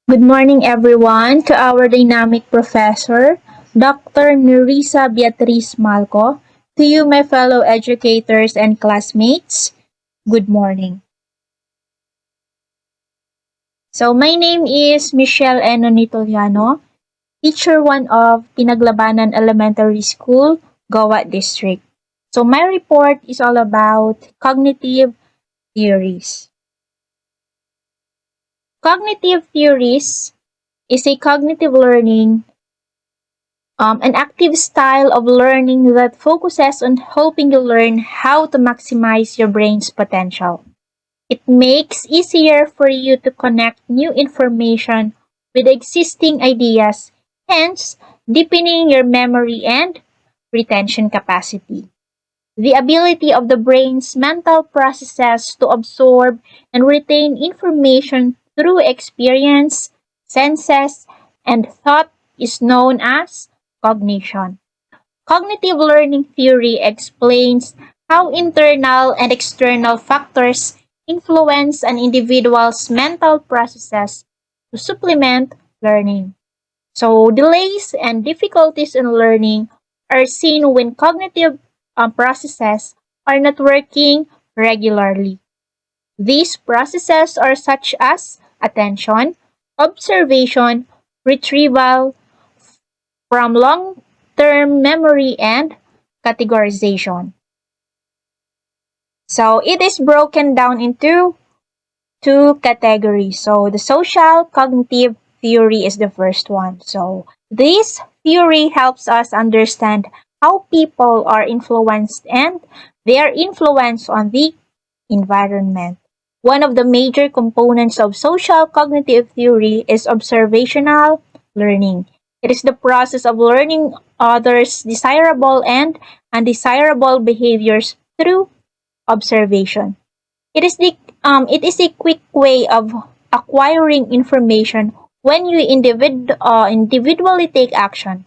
Good morning, everyone, to our dynamic professor, Dr. Nerissa Beatriz Malco. To you, my fellow educators and classmates, good morning. So, my name is Michelle Enonitoliano, Teacher 1 of Pinaglabanan Elementary School, Goa District. So, my report is all about cognitive theories. Cognitive theories is a cognitive learning an active style of learning that focuses on helping you learn how to maximize your brain's potential. It makes easier for you to connect new information with existing ideas, hence deepening your memory and retention capacity. The ability of the brain's mental processes to absorb and retain information through experience, senses, and thought is known as cognition. Cognitive learning theory explains how internal and external factors influence an individual's mental processes to supplement learning. So, delays and difficulties in learning are seen when cognitive processes are not working regularly. These processes are such as attention, observation, retrieval from long term memory, and categorization. So, it is broken down into two categories. So, the social cognitive theory is the first one. So, this theory helps us understand how people are influenced and their influence on the environment. One of the major components of social cognitive theory is observational learning. It is the process of learning others' desirable and undesirable behaviors through observation. It is a quick way of acquiring information when you individually take action.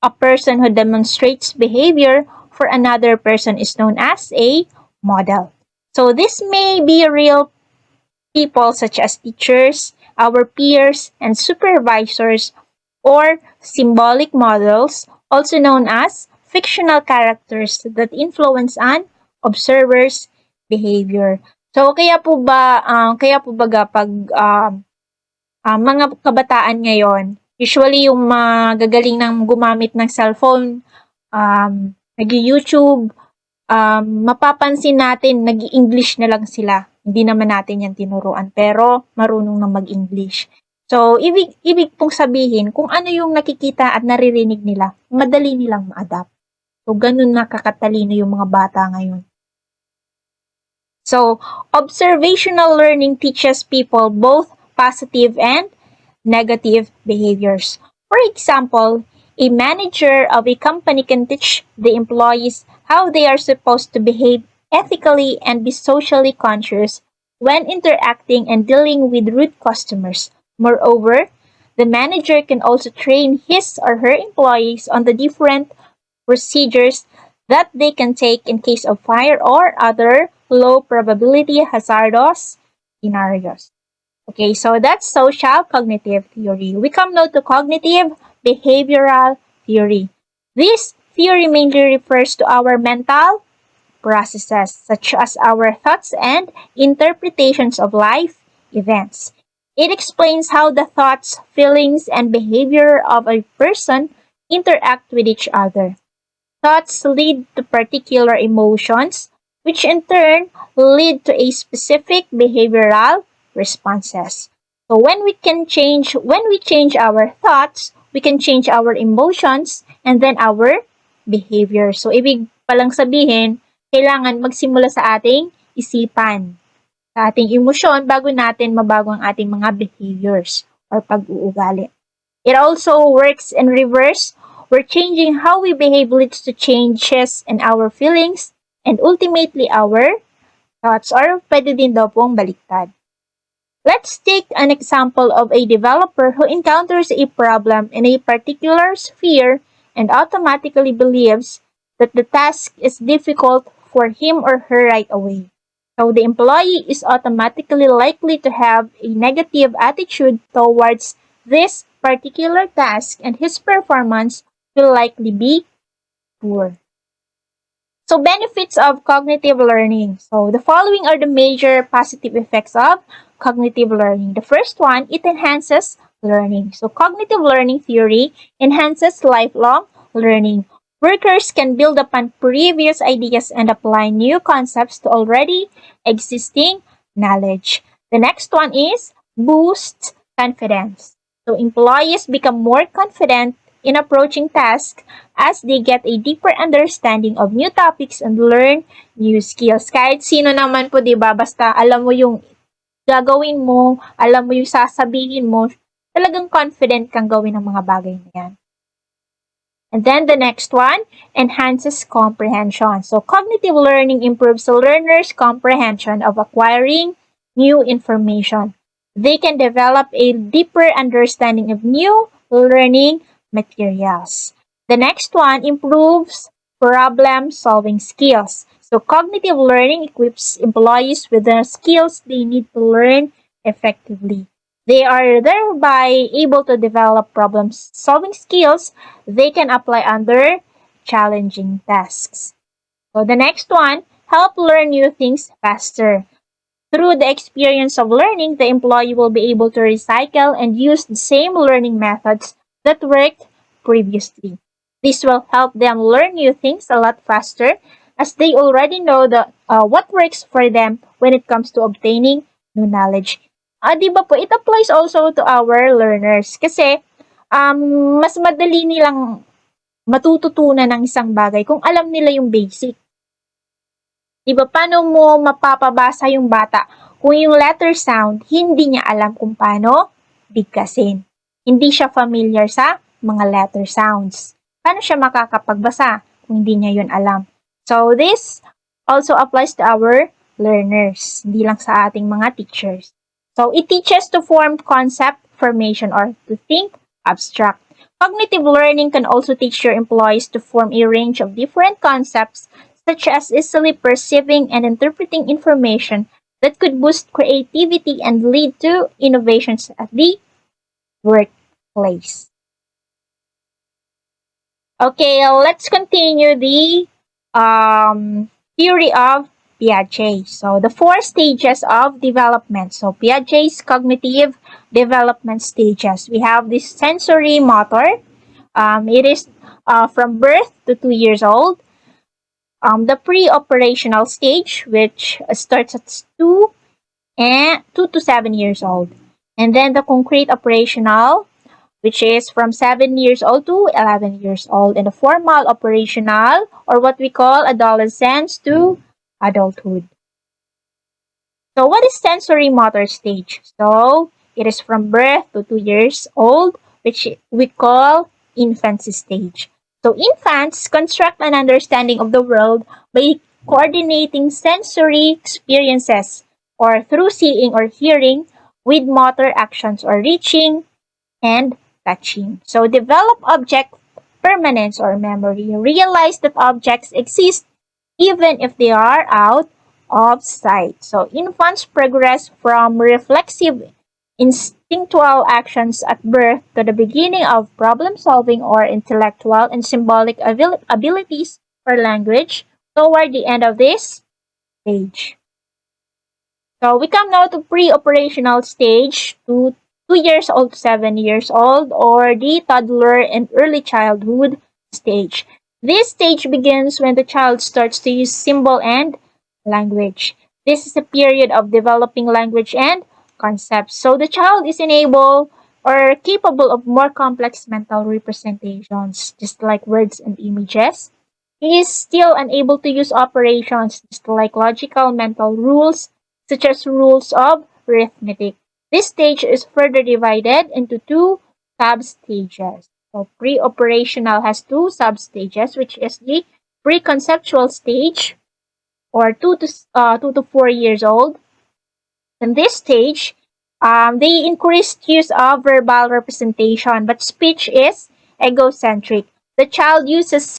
A person who demonstrates behavior for another person is known as a model. So this may be real people such as teachers, our peers, and supervisors, or symbolic models, also known as fictional characters that influence an observer's behavior. So kaya po baga pag mga kabataan ngayon, usually yung magagaling ng gumamit ng cellphone, nag-YouTube, mapapansin natin nag-English na lang sila. Hindi naman natin yan tinuruan, pero marunong na mag-English. So, ibig pong sabihin, kung ano yung nakikita at naririnig nila, madali nilang ma-adapt. So, ganun nakakatalino yung mga bata ngayon. So, observational learning teaches people both positive and negative behaviors. For example, a manager of a company can teach the employees how they are supposed to behave ethically and be socially conscious when interacting and dealing with rude customers. Moreover, the manager can also train his or her employees on the different procedures that they can take in case of fire or other low probability hazardous scenarios. Okay, so that's social cognitive theory. We come now to cognitive behavioral theory. This theory mainly refers to our mental processes, such as our thoughts and interpretations of life events. It explains how the thoughts, feelings, and behavior of a person interact with each other. Thoughts lead to particular emotions, which in turn lead to a specific behavioral responses. So when we change our thoughts, we can change our emotions and then our behavior. So ibig palang sabihin, kailangan magsimula sa ating isipan, sa ating emosyon bago natin mabago ang ating mga behaviors or pag-uugali. It also works in reverse, where changing how we behave leads to changes in our feelings and ultimately our thoughts, or pwede din daw pong baliktad. Let's take an example of a developer who encounters a problem in a particular sphere and automatically believes that the task is difficult for him or her right away. So the employee is automatically likely to have a negative attitude towards this particular task and his performance will likely be poor. So benefits of cognitive learning. So the following are the major positive effects of cognitive learning. The first one, it enhances learning. So cognitive learning theory enhances lifelong learning. Workers can build upon previous ideas and apply new concepts to already existing knowledge. The next one is boost confidence. So employees become more confident in approaching tasks as they get a deeper understanding of new topics and learn new skills. Kahit sino naman po, di ba? Basta alam mo yung gagawin mo, alam mo yung sasabihin mo, talagang confident kang gawin ang mga bagay na yan. And then the next one, enhances comprehension. So cognitive learning improves the learner's comprehension of acquiring new information. They can develop a deeper understanding of new learning materials. The next one, improves problem-solving skills. So cognitive learning equips employees with the skills they need to learn effectively. They are thereby able to develop problem-solving skills they can apply under challenging tasks. So the next one, help learn new things faster. Through the experience of learning, the employee will be able to recycle and use the same learning methods that worked previously. This will help them learn new things a lot faster as they already know what works for them when it comes to obtaining new knowledge. Di ba po, it applies also to our learners kasi mas madali nilang matututunan ng isang bagay kung alam nila yung basic. Diba, paano mo mapapabasa yung bata kung yung letter sound, hindi niya alam kung paano bigkasin. Hindi siya familiar sa mga letter sounds. Paano siya makakapagbasa kung hindi niya yun alam? So, this also applies to our learners, hindi lang sa ating mga teachers. So, it teaches to form concept formation or to think abstract. Cognitive learning can also teach your employees to form a range of different concepts such as easily perceiving and interpreting information that could boost creativity and lead to innovations at the workplace. Okay, let's continue the theory of Piaget. So, the 4 stages of development. So, Piaget's cognitive development stages. We have this sensory motor. It is from birth to 2 years old. The pre-operational stage, which starts at 2 to 7 years old. And then the concrete operational, which is from 7 years old to 11 years old. And the formal operational, or what we call adolescence to adulthood. So what is sensory motor stage? So it is from birth to 2 years old, which we call infancy stage. So infants construct an understanding of the world by coordinating sensory experiences or through seeing or hearing with motor actions or reaching and touching. So develop object permanence or memory. Realize that objects exist even if they are out of sight. So infants progress from reflexive instinctual actions at birth to the beginning of problem-solving or intellectual and symbolic abilities for language toward the end of this stage. So we come now to pre-operational stage, 2 years old to 7 years old, or the toddler and early childhood stage. This stage begins when the child starts to use symbol and language. This is a period of developing language and concepts. So the child is enabled or capable of more complex mental representations, just like words and images. He is still unable to use operations, just like logical mental rules, such as rules of arithmetic. This stage is further divided into 2 sub-stages. So pre-operational has 2 sub-stages, which is the pre-conceptual stage, or 2 to 4 years old. In this stage, they increased use of verbal representation, but speech is egocentric. The child uses